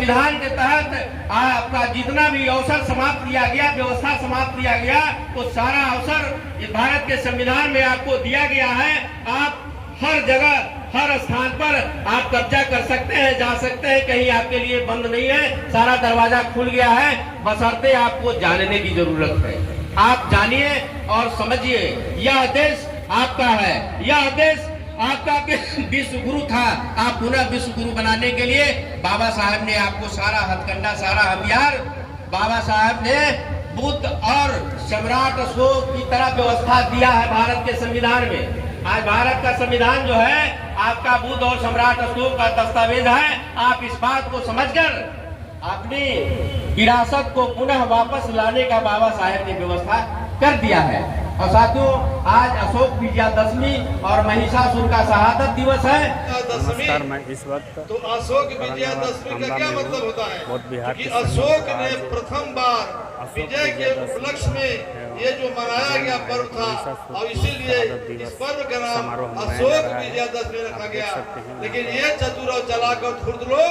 संविधान के तहत आपका जितना भी अवसर समाप्त किया गया, व्यवस्था समाप्त किया गया, तो सारा अवसर इस भारत के संविधान में आपको दिया गया है। आप हर जगह हर स्थान पर आप कब्जा कर सकते हैं, जा सकते हैं, कहीं आपके लिए बंद नहीं है, सारा दरवाजा खुल गया है, बशर्ते आपको जानने की जरूरत है। आप जानिए और समझिए, यह देश आपका है, यह देश आपका विश्व गुरु था। आप पुनः विश्व गुरु बनाने के लिए बाबा साहब ने आपको सारा हथकंडा, सारा हथियार बाबा साहब ने बुद्ध और सम्राट अशोक की तरह व्यवस्था दिया है भारत के संविधान में। आज भारत का संविधान जो है आपका बुद्ध और सम्राट अशोक का दस्तावेज है। आप इस बात को समझकर अपनी विरासत को पुनः वापस लाने का बाबा साहब ने व्यवस्था कर दिया है। और साथियों, आज अशोक विजयादशमी और महिषासुर का शहादत दिवस है। नमस्कार, मैं इस वक्त तो अशोक विजयादशमी का क्या मतलब होता है कि अशोक ने प्रथम बार विजय के उपलक्ष्य में ये जो मनाया गया पर्व था, और इसीलिए इस पर्व का नाम अशोक विजयादशमी रखा गया। लेकिन ये चतुर और चालाक और धूर्त लोग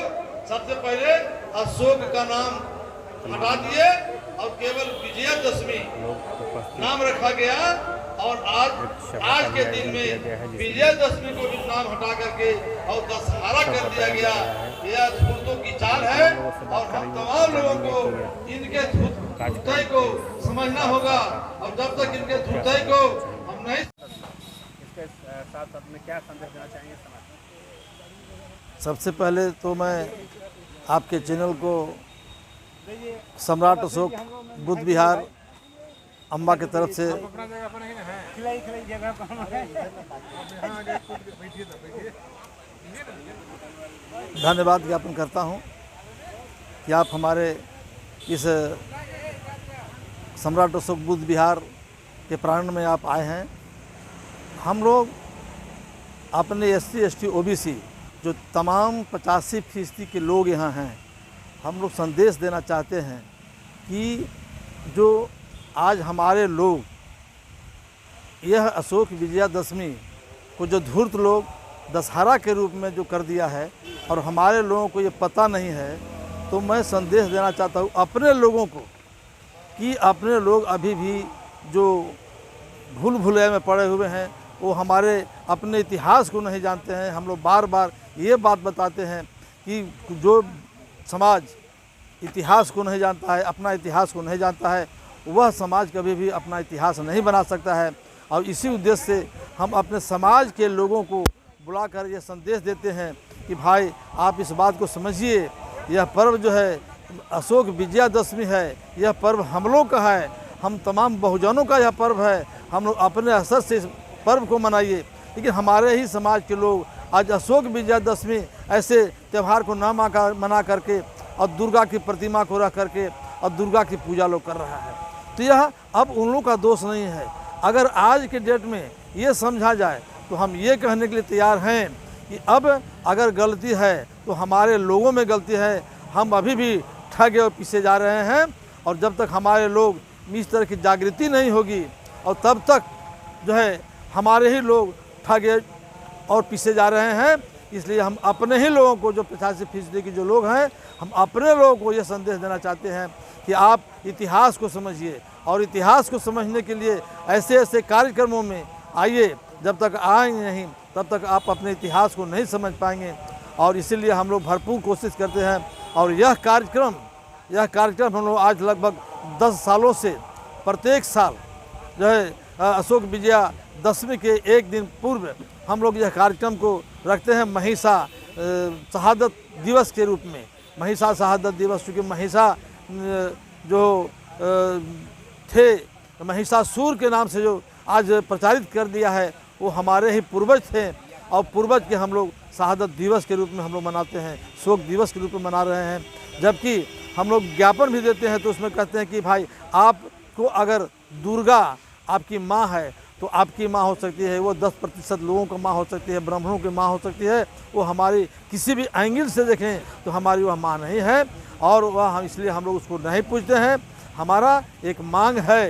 सबसे पहले अशोक का नाम हटा दिए और केवल विजयादशमी नाम रखा गया। और आज के दिन में विजयादशमी को भी नाम हटा करके और दशहरा कर दिया गया। यह धूर्तों की चाल है और हम तमाम लोगों को इनके धूर्ताई को समझना होगा। और जब तक इनके धूर्ताई को हम नहीं, इसके साथ अपने क्या संदेश देना चाहेंगे समाज? सबसे पहले तो मैं आपके चैनल को सम्राट अशोक बुद्ध विहार अम्बा की तरफ से धन्यवाद ज्ञापन करता हूं कि आप हमारे इस सम्राट अशोक बुद्ध विहार के प्रांगण में आप आए हैं। हम लोग अपने SC ST OBC जो तमाम 85% के लोग यहाँ हैं, हम लोग संदेश देना चाहते हैं कि जो आज हमारे लोग यह अशोक विजयादशमी को जो धूर्त लोग दशहरा के रूप में जो कर दिया है और हमारे लोगों को ये पता नहीं है, तो मैं संदेश देना चाहता हूँ अपने लोगों को कि अपने लोग अभी भी जो भूल भुलैया में पड़े हुए हैं, वो हमारे अपने इतिहास को नहीं जानते हैं। हम लोग बार बार ये बात बताते हैं कि जो समाज इतिहास को नहीं जानता है, अपना इतिहास को नहीं जानता है, वह समाज कभी भी अपना इतिहास नहीं बना सकता है। और इसी उद्देश्य से हम अपने समाज के लोगों को बुलाकर ये संदेश देते हैं कि भाई आप इस बात को समझिए, यह पर्व जो है अशोक विजयादशमी है, यह पर्व हम लोग का है, हम तमाम बहुजनों का यह पर्व है। हम लोग अपने असर से इस पर्व को मनाइए। लेकिन हमारे ही समाज के लोग आज अशोक विजयादशमी ऐसे त्यौहार को ना मना करके और दुर्गा की प्रतिमा को रख करके और दुर्गा की पूजा लोग कर रहा है। तो यह अब उन लोगों का दोष नहीं है। अगर आज के डेट में ये समझा जाए तो हम ये कहने के लिए तैयार हैं कि अब अगर गलती है तो हमारे लोगों में गलती है। हम अभी भी ठगे और पीछे जा रहे हैं, और जब तक हमारे लोग में इस तरह की जागृति नहीं होगी और तब तक जो है हमारे ही लोग ठगे और पीछे जा रहे हैं। इसलिए हम अपने ही लोगों को जो 85% के जो लोग हैं, हम अपने लोगों को ये संदेश देना चाहते हैं कि आप इतिहास को समझिए, और इतिहास को समझने के लिए ऐसे ऐसे कार्यक्रमों में आइए। जब तक आएंगे नहीं तब तक आप अपने इतिहास को नहीं समझ पाएंगे। और इसीलिए हम लोग भरपूर कोशिश करते हैं। और यह कार्यक्रम हम लोग आज लगभग 10 सालों से प्रत्येक साल जो है अशोक विजयादशमी के एक दिन पूर्व हम लोग यह कार्यक्रम को रखते हैं महिषा शहादत दिवस के रूप में। महिषा शहादत दिवस, चूँकि महिषा जो थे महिषासुर के नाम से जो आज प्रचारित कर दिया है, वो हमारे ही पूर्वज थे। और पूर्वज के हम लोग शहादत दिवस के रूप में हम लोग मनाते हैं, शोक दिवस के रूप में मना रहे हैं। जबकि हम लोग ज्ञापन भी देते हैं तो उसमें कहते हैं कि भाई आपको अगर दुर्गा आपकी माँ है तो आपकी माँ हो सकती है, वो 10% लोगों की माँ हो सकती है, ब्राह्मणों की माँ हो सकती है। वो हमारी किसी भी एंगल से देखें तो हमारी वह माँ नहीं है, और वह इसलिए हम लोग उसको नहीं पूछते हैं। हमारा एक मांग है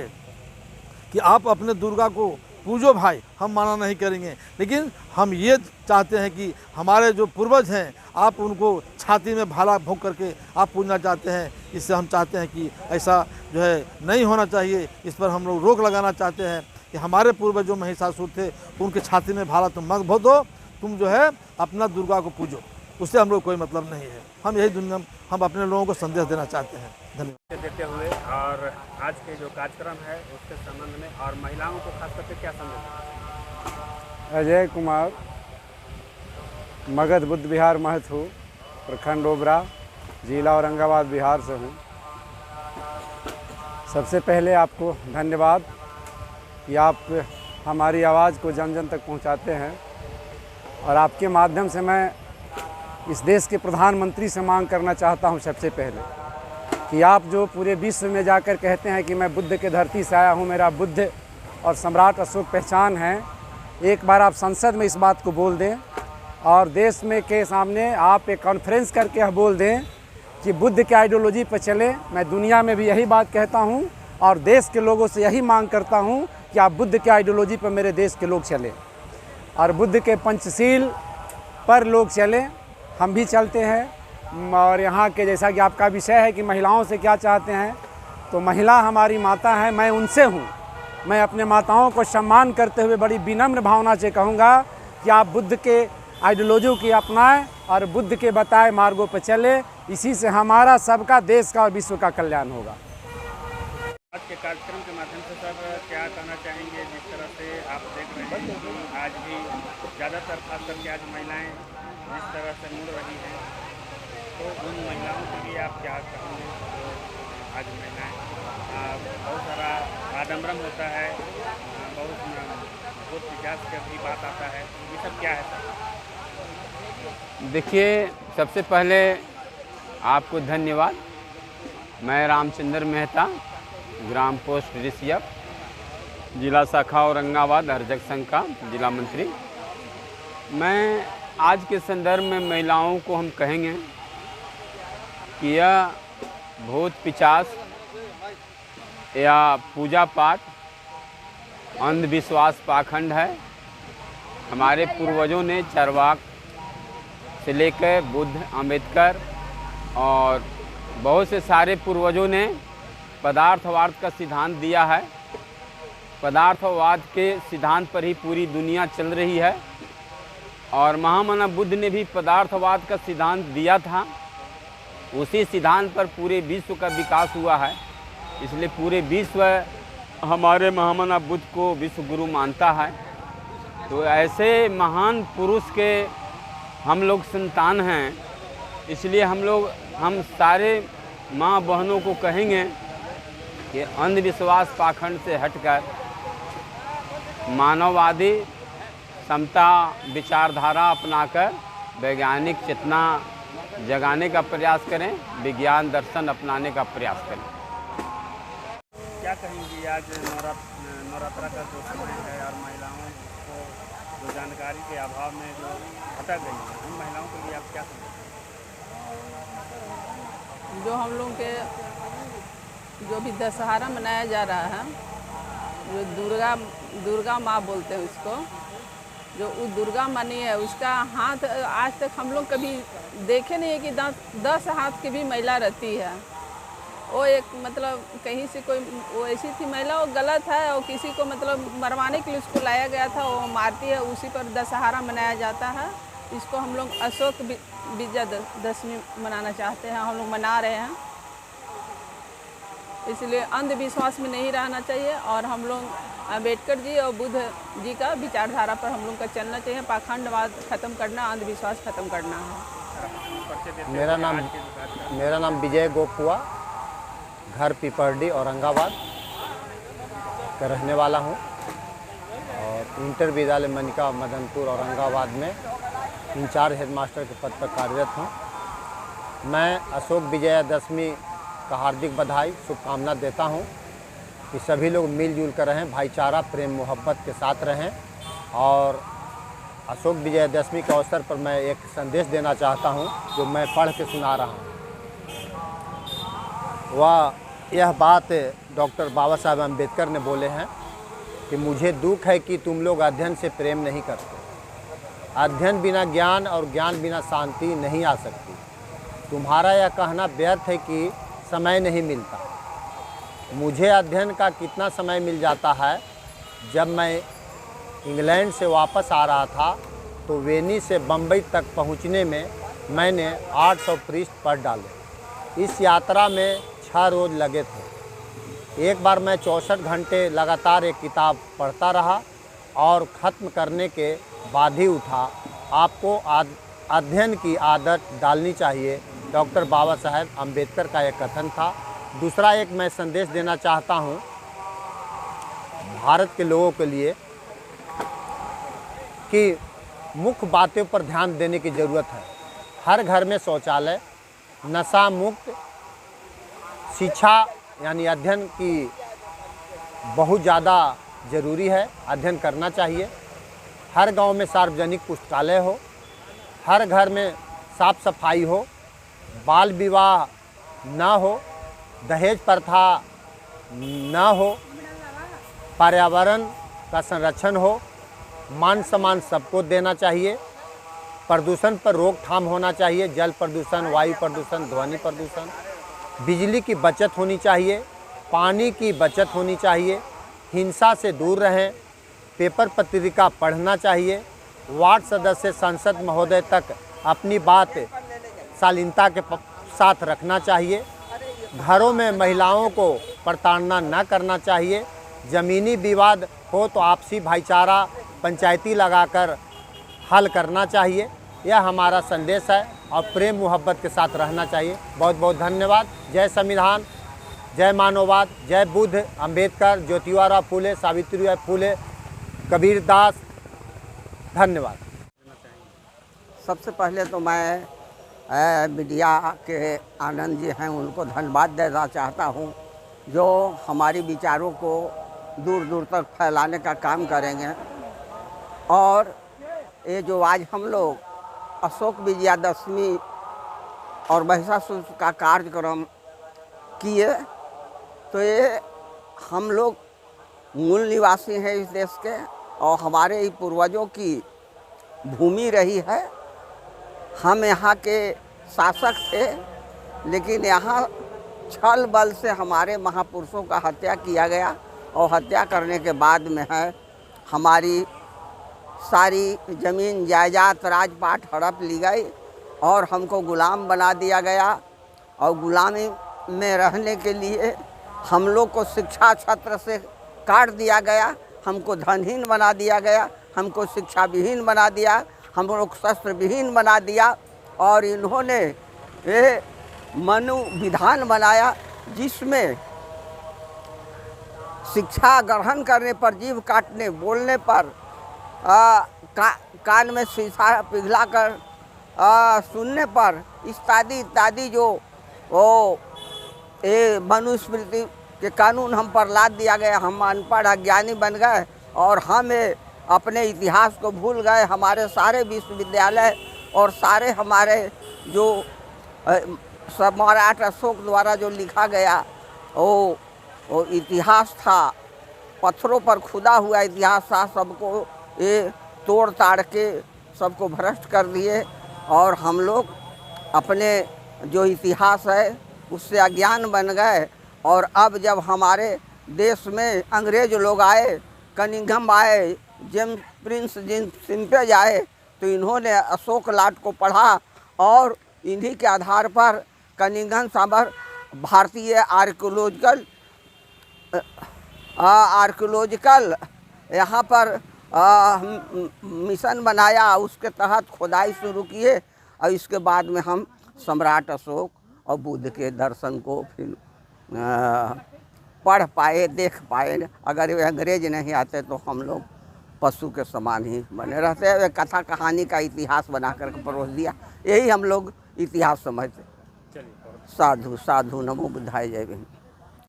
कि आप अपने दुर्गा को पूजो भाई, हम माना नहीं करेंगे, लेकिन हम ये चाहते हैं कि हमारे जो पूर्वज हैं आप उनको छाती में भाला भोंक करके आप पूजना चाहते हैं। इससे हम चाहते हैं कि ऐसा जो है नहीं होना चाहिए। इस पर हम लोग रोक लगाना चाहते हैं कि हमारे पूर्वज जो महिषासुर थे उनके छाती में भाला तुम मत भोंक दो, तुम जो है अपना दुर्गा को पूजो, उससे हम लोग कोई मतलब नहीं है। हम यही दुनिया हम अपने लोगों को संदेश देना चाहते हैं। धन्यवाद देते हुए और आज के जो कार्यक्रम है उसके संबंध में और महिलाओं को खास करके क्या संदेश? अजय कुमार, मगध बुद्ध विहार महथू, प्रखंड ओबरा, जिला औरंगाबाद, बिहार से हूँ। सबसे पहले आपको धन्यवाद कि आप हमारी आवाज़ को जन जन तक पहुँचाते हैं और आपके माध्यम से मैं इस देश के प्रधानमंत्री से मांग करना चाहता हूँ सबसे पहले कि आप जो पूरे विश्व में जाकर कहते हैं कि मैं बुद्ध के धरती से आया हूँ, मेरा बुद्ध और सम्राट अशोक पहचान है, एक बार आप संसद में इस बात को बोल दें और देश में के सामने आप एक कॉन्फ्रेंस करके यह बोल दें कि बुद्ध के आइडियोलॉजी पर चले। मैं दुनिया में भी यही बात कहता हूँ और देश के लोगों से यही मांग करता हूँ कि आप बुद्ध के आइडियोलॉजी पर मेरे देश के लोग चले और बुद्ध के पंचशील पर लोग चले। हम भी चलते हैं और यहाँ के जैसा कि आपका विषय है कि महिलाओं से क्या चाहते हैं, तो महिला हमारी माता है, मैं उनसे हूँ। मैं अपने माताओं को सम्मान करते हुए बड़ी विनम्र भावना से कहूँगा कि आप बुद्ध के आइडियोलॉजी की अपनाएं और बुद्ध के बताए मार्गों पर चले। इसी से हमारा सबका, देश का और विश्व का कल्याण होगा। आज के कार्यक्रम के माध्यम से सर क्या कहना चाहेंगे? जिस तरह से आप देख रहे हैं कि आज भी ज़्यादातर खास करके आज महिलाएं जिस तरह से मुड़ रही हैं, तो उन महिलाओं के लिए आप क्या कहेंगे? तो आज महिलाएं बहुत सारा आडम्बरम होता है, बहुत इजाज़ का भी बात आता है, ये सब क्या है सर? देखिए, सबसे पहले आपको धन्यवाद। मैं रामचंद्र मेहता, ग्राम पोस्ट रिसियप, जिला शाखा औरंगाबाद, अर्जक संघ का जिला मंत्री। मैं आज के संदर्भ में महिलाओं को हम कहेंगे कि यह भूत पिशाच या पूजा पाठ अंधविश्वास पाखंड है। हमारे पूर्वजों ने चारवाक से लेकर बुद्ध, अम्बेडकर और बहुत से सारे पूर्वजों ने पदार्थवाद का सिद्धांत दिया है। पदार्थवाद के सिद्धांत पर ही पूरी दुनिया चल रही है और महामना बुद्ध ने भी पदार्थवाद का सिद्धांत दिया था। उसी सिद्धांत पर पूरे विश्व का विकास हुआ है। इसलिए पूरे विश्व हमारे महामना बुद्ध को विश्व गुरु मानता है। तो ऐसे महान पुरुष के हम लोग संतान हैं। इसलिए हम सारे माँ बहनों को कहेंगे कि अंधविश्वास पाखंड से हटकर मानववादी समता विचारधारा अपनाकर वैज्ञानिक चेतना जगाने का प्रयास करें, विज्ञान दर्शन अपनाने का प्रयास करें। क्या कहेंगी आज नवरात्रा का जो समय है और महिलाओं को जो जानकारी के अभाव में जो भटक गई है, उन महिलाओं के लिए आप क्या कहेंगे? जो हम लोग के जो भी दशहरा मनाया जा रहा है, जो दुर्गा माँ बोलते हैं उसको, जो उस दुर्गा मानी है, उसका हाथ आज तक हम लोग कभी देखे नहीं है कि 10 हाथ की भी महिला रहती है। वो एक मतलब कहीं से कोई वो ऐसी थी महिला, वो गलत है और किसी को मतलब मरवाने के लिए उसको लाया गया था, वो मारती है। उसी पर दशहरा मनाया जाता है। इसको हम लोग अशोक विजयदशमी मनाना चाहते हैं, हम लोग मना रहे हैं। इसलिए अंधविश्वास में नहीं रहना चाहिए और हम लोग अम्बेडकर जी और बुद्ध जी का विचारधारा पर हम लोग का चलना चाहिए। पाखंडवाद खत्म करना, अंधविश्वास खत्म करना है। मेरा नाम विजय गोपुआ, घर पिपरडी औरंगाबाद का रहने वाला हूँ और इंटर विद्यालय मनिका मदनपुर औरंगाबाद में इंचार्ज हेडमास्टर के पद पर कार्यरत हूँ। मैं अशोक विजयादशमी का हार्दिक बधाई शुभकामना देता हूँ कि सभी लोग मिलजुल कर रहें, भाईचारा प्रेम मोहब्बत के साथ रहें। और अशोक विजयादशमी के अवसर पर मैं एक संदेश देना चाहता हूँ जो मैं पढ़ के सुना रहा हूँ। वह यह बात डॉक्टर बाबा साहब अम्बेडकर ने बोले हैं कि मुझे दुख है कि तुम लोग अध्ययन से प्रेम नहीं करते। अध्ययन बिना ज्ञान और ज्ञान बिना शांति नहीं आ सकती। तुम्हारा यह कहना व्यर्थ है कि समय नहीं मिलता। मुझे अध्ययन का कितना समय मिल जाता है। जब मैं इंग्लैंड से वापस आ रहा था तो वेनिस से बम्बई तक पहुंचने में मैंने 800 पृष्ठ पढ़ डाले। इस यात्रा में 6 रोज़ लगे थे। एक बार मैं 64 घंटे लगातार एक किताब पढ़ता रहा और ख़त्म करने के बाद ही उठा। आपको अध्ययन की आदत डालनी चाहिए, डॉक्टर बाबा साहेब अम्बेडकर का एक कथन था। दूसरा एक मैं संदेश देना चाहता हूँ भारत के लोगों के लिए कि मुख्य बातों पर ध्यान देने की ज़रूरत है। हर घर में शौचालय, नशा मुक्त, शिक्षा यानी अध्ययन की बहुत ज़्यादा ज़रूरी है, अध्ययन करना चाहिए। हर गांव में सार्वजनिक पुस्तकालय हो, हर घर में साफ सफाई हो, बाल विवाह ना हो, दहेज प्रथा ना हो, पर्यावरण का संरक्षण हो, मान सम्मान सबको देना चाहिए, प्रदूषण पर रोकथाम होना चाहिए, जल प्रदूषण, वायु प्रदूषण, ध्वनि प्रदूषण, बिजली की बचत होनी चाहिए, पानी की बचत होनी चाहिए, हिंसा से दूर रहें, पेपर पत्रिका पढ़ना चाहिए, वार्ड सदस्य संसद महोदय तक अपनी बात शालीनता के साथ रखना चाहिए, घरों में महिलाओं को प्रताड़ना न करना चाहिए, ज़मीनी विवाद हो तो आपसी भाईचारा पंचायती लगाकर हल करना चाहिए। यह हमारा संदेश है और प्रेम मोहब्बत के साथ रहना चाहिए। बहुत बहुत धन्यवाद। जय संविधान, जय मानववाद, जय बुद्ध, अम्बेडकर, ज्योतिराव फूले, सावित्रीबाई फूले, कबीर दास। धन्यवाद। सबसे पहले तो मैं मीडिया के आनंद जी हैं उनको धन्यवाद देना चाहता हूं, जो हमारी विचारों को दूर दूर तक फैलाने का काम करेंगे। और ये जो आज हम लोग अशोक विजयादशमी और महिषासुर का कार्यक्रम किए, तो ये हम लोग मूल निवासी हैं इस देश के और हमारे ही पूर्वजों की भूमि रही है। हम यहाँ के शासक थे, लेकिन यहाँ छल बल से हमारे महापुरुषों का हत्या किया गया और हत्या करने के बाद में है हमारी सारी ज़मीन जायदाद राजपाट हड़प ली गई और हमको गुलाम बना दिया गया। और गुलामी में रहने के लिए हम लोग को शिक्षा छत्र से काट दिया गया, हमको धनहीन बना दिया गया, हमको शिक्षा विहीन बना दिया, हम लोग शस्त्र विहीन बना दिया। और इन्होंने ये मनु विधान बनाया जिसमें शिक्षा ग्रहण करने पर, जीभ काटने, बोलने पर, कान में शीशा पिघलाकर सुनने पर इत्यादि इत्यादि जो वो ये मनुस्मृति के कानून हम पर लाद दिया गया। हम अनपढ़ अज्ञानी बन गए और हम अपने इतिहास को भूल गए। हमारे सारे विश्वविद्यालय और सारे हमारे जो सम्राट अशोक द्वारा जो लिखा गया वो इतिहास था, पत्थरों पर खुदा हुआ इतिहास था, सबको ये तोड़ ताड़ के सबको भ्रष्ट कर दिए। और हम लोग अपने जो इतिहास है उससे अज्ञान बन गए। और अब जब हमारे देश में अंग्रेज लोग आए, कनिंघम आए, जेम्स प्रिंस सिम्पेज आए, तो इन्होंने अशोक लाट को पढ़ा और इन्हीं के आधार पर कनिंघम साबर भारतीय आर्कियोलॉजिकल यहाँ पर मिशन बनाया, उसके तहत खुदाई शुरू किए। और इसके बाद में हम सम्राट अशोक और बुद्ध के दर्शन को फिर पढ़ पाए, देख पाए। अगर वे अंग्रेज नहीं आते तो हम लोग पशु के समान ही बने रहते। वे कथा कहानी का इतिहास बनाकर परोस दिया, यही हम लोग इतिहास समझते। साधु साधु नमो बुद्धाय जय भीम।